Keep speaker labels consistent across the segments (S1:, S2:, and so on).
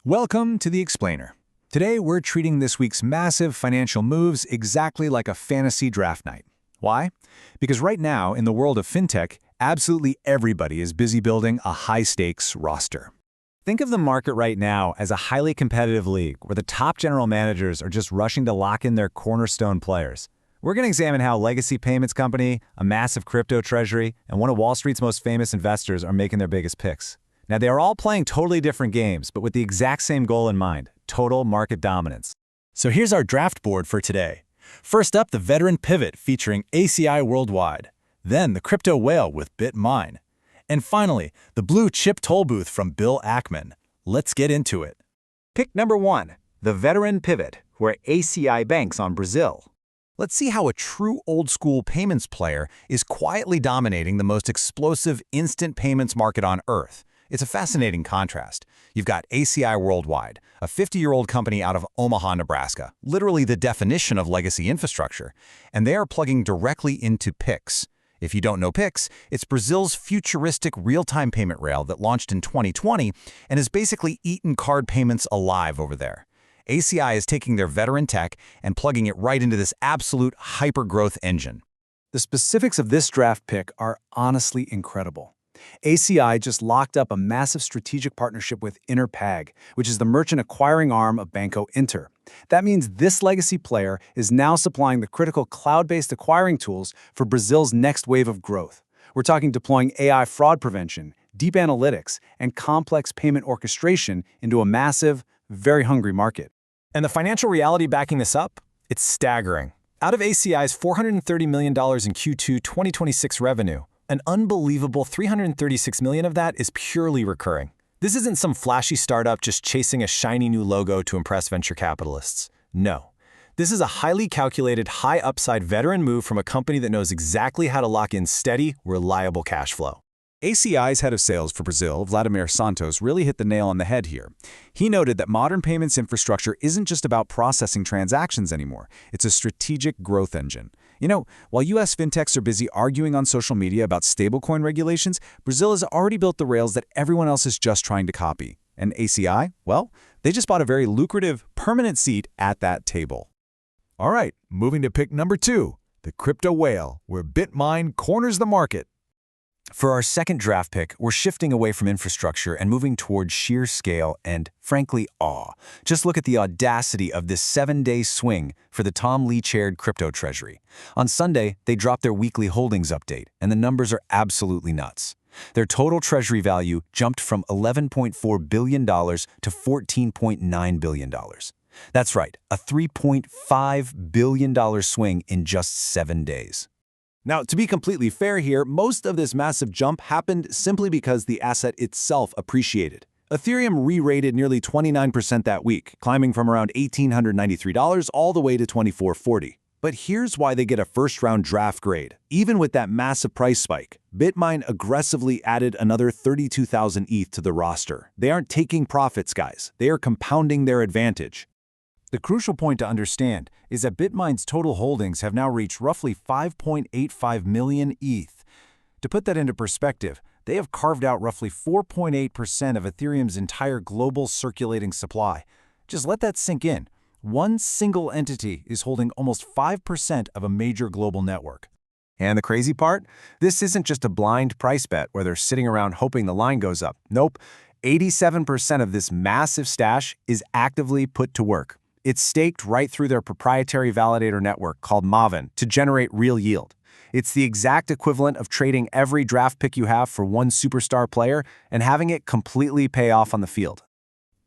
S1: Welcome to The Explainer. Today, we're treating this week's massive financial moves exactly like a fantasy draft night. Why? Because right now, in the world of fintech, absolutely everybody is busy building a high-stakes roster. Think of the market right now as a highly competitive league where the top general managers are just rushing to lock in their cornerstone players. We're going to examine how a legacy payments company, a massive crypto treasury, and one of Wall Street's most famous investors are making their biggest picks. Now, they are all playing totally different games, but with the exact same goal in mind: total market dominance. So here's our draft board for today. First up, the veteran pivot featuring ACI Worldwide. Then the crypto whale with BitMine. And finally, the blue chip toll booth from Bill Ackman. Let's get into it.
S2: Pick number 1, the veteran pivot, where ACI banks on Brazil.
S1: Let's see how a true old-school payments player is quietly dominating the most explosive instant payments market on Earth. It's a fascinating contrast. You've got ACI Worldwide, a 50-year-old company out of Omaha, Nebraska, literally the definition of legacy infrastructure, and they are plugging directly into Pix. If you don't know Pix, it's Brazil's futuristic real-time payment rail that launched in 2020 and has basically eaten card payments alive over there. ACI is taking their veteran tech and plugging it right into this absolute hyper-growth engine.
S3: The specifics of this draft pick are honestly incredible. ACI just locked up a massive strategic partnership with Interpag, which is the merchant acquiring arm of Banco Inter. That means this legacy player is now supplying the critical cloud-based acquiring tools for Brazil's next wave of growth. We're talking deploying AI fraud prevention, deep analytics, and complex payment orchestration into a massive, very hungry market.
S4: And the financial reality backing this up? It's staggering. Out of ACI's $430 million in Q2 2026 revenue, an unbelievable $336 million of that is purely recurring. This isn't some flashy startup just chasing a shiny new logo to impress venture capitalists. No. This is a highly calculated, high-upside veteran move from a company that knows exactly how to lock in steady, reliable cash flow.
S1: ACI's head of sales for Brazil, Vladimir Santos, really hit the nail on the head here. He noted that modern payments infrastructure isn't just about processing transactions anymore. It's a strategic growth engine. You know, while U.S. fintechs are busy arguing on social media about stablecoin regulations, Brazil has already built the rails that everyone else is just trying to copy. And ACI, well, they just bought a very lucrative, permanent seat at that table. All right, moving to pick number 2, the crypto whale, where BitMine corners the market.
S3: For our second draft pick, we're shifting away from infrastructure and moving towards sheer scale and, frankly, awe. Just look at the audacity of this 7-day swing for the Tom Lee-chaired crypto treasury. On Sunday, they dropped their weekly holdings update, and the numbers are absolutely nuts. Their total treasury value jumped from $11.4 billion to $14.9 billion. That's right, a $3.5 billion swing in just 7 days.
S1: Now, to be completely fair here, most of this massive jump happened simply because the asset itself appreciated. Ethereum re-rated nearly 29% that week, climbing from around $1,893 all the way to $2,440. But here's why they get a first-round draft grade. Even with that massive price spike, BitMine aggressively added another 32,000 ETH to the roster. They aren't taking profits, guys. They are compounding their advantage. The crucial point to understand is that BitMine's total holdings have now reached roughly 5.85 million ETH. To put that into perspective, they have carved out roughly 4.8% of Ethereum's entire global circulating supply. Just let that sink in. One single entity is holding almost 5% of a major global network.
S3: And the crazy part? This isn't just a blind price bet where they're sitting around hoping the line goes up. Nope. 87% of this massive stash is actively put to work. It's staked right through their proprietary validator network called Maven to generate real yield. It's the exact equivalent of trading every draft pick you have for one superstar player and having it completely pay off on the field.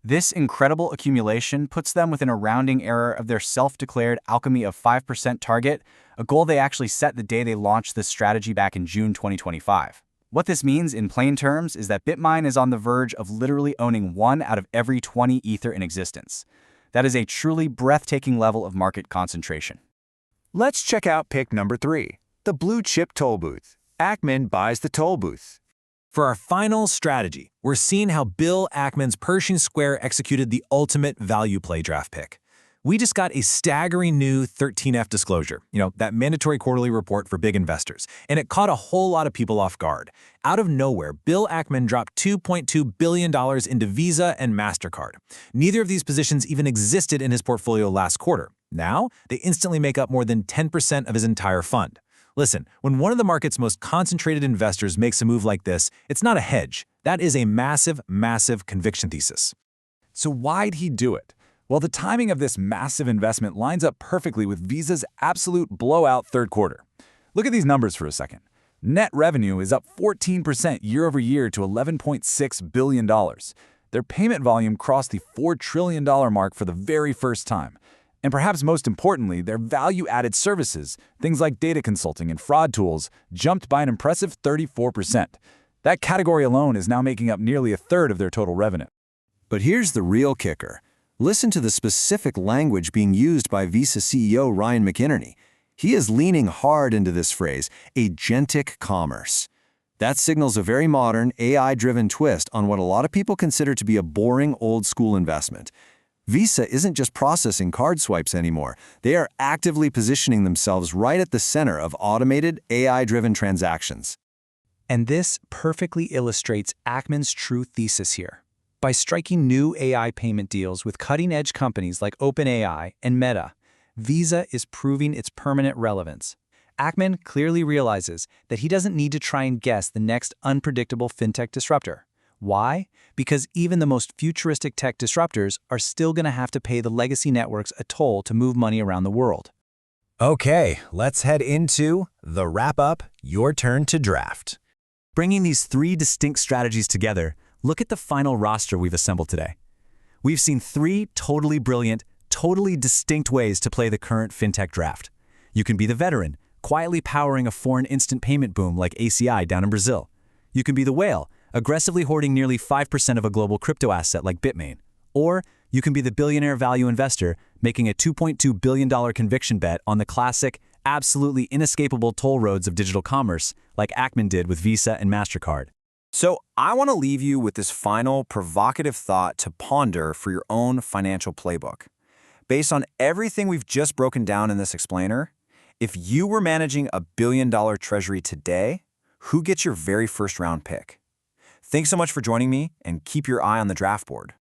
S2: This incredible accumulation puts them within a rounding error of their self-declared alchemy of 5% target, a goal they actually set the day they launched this strategy back in June 2025. What this means in plain terms is that BitMine is on the verge of literally owning 1 out of every 20 Ether in existence. That is a truly breathtaking level of market concentration.
S1: Let's check out pick number 3, the blue chip toll booth. Ackman buys the toll booth.
S4: For our final strategy, we're seeing how Bill Ackman's Pershing Square executed the ultimate value play draft pick.
S1: We just got a staggering new 13F disclosure, that mandatory quarterly report for big investors, and it caught a whole lot of people off guard. Out of nowhere, Bill Ackman dropped $2.2 billion into Visa and Mastercard. Neither of these positions even existed in his portfolio last quarter. Now, they instantly make up more than 10% of his entire fund. Listen, when one of the market's most concentrated investors makes a move like this, it's not a hedge. That is a massive, massive conviction thesis. So why'd he do it? Well, the timing of this massive investment lines up perfectly with Visa's absolute blowout third quarter. Look at these numbers for a second. Net revenue is up 14% year over year to $11.6 billion. Their payment volume crossed the $4 trillion mark for the very first time. And perhaps most importantly, their value-added services, things like data consulting and fraud tools, jumped by an impressive 34%. That category alone is now making up nearly a third of their total revenue.
S3: But here's the real kicker. Listen to the specific language being used by Visa CEO Ryan McInerney. He is leaning hard into this phrase, agentic commerce. That signals a very modern, AI-driven twist on what a lot of people consider to be a boring, old-school investment. Visa isn't just processing card swipes anymore. They are actively positioning themselves right at the center of automated, AI-driven transactions.
S2: And this perfectly illustrates Ackman's true thesis here. By striking new AI payment deals with cutting-edge companies like OpenAI and Meta, Visa is proving its permanent relevance. Ackman clearly realizes that he doesn't need to try and guess the next unpredictable fintech disruptor. Why? Because even the most futuristic tech disruptors are still going to have to pay the legacy networks a toll to move money around the world.
S1: Okay, let's head into the wrap-up, your turn to draft.
S3: Bringing these three distinct strategies together, look at the final roster we've assembled today. We've seen three totally brilliant, totally distinct ways to play the current fintech draft. You can be the veteran, quietly powering a foreign instant payment boom like ACI down in Brazil. You can be the whale, aggressively hoarding nearly 5% of a global crypto asset like BitMine. Or you can be the billionaire value investor making a $2.2 billion conviction bet on the classic, absolutely inescapable toll roads of digital commerce like Ackman did with Visa and Mastercard.
S1: So I want to leave you with this final provocative thought to ponder for your own financial playbook. Based on everything we've just broken down in this explainer, if you were managing a $1 billion treasury today, who gets your very first round pick? Thanks so much for joining me, and keep your eye on the draft board.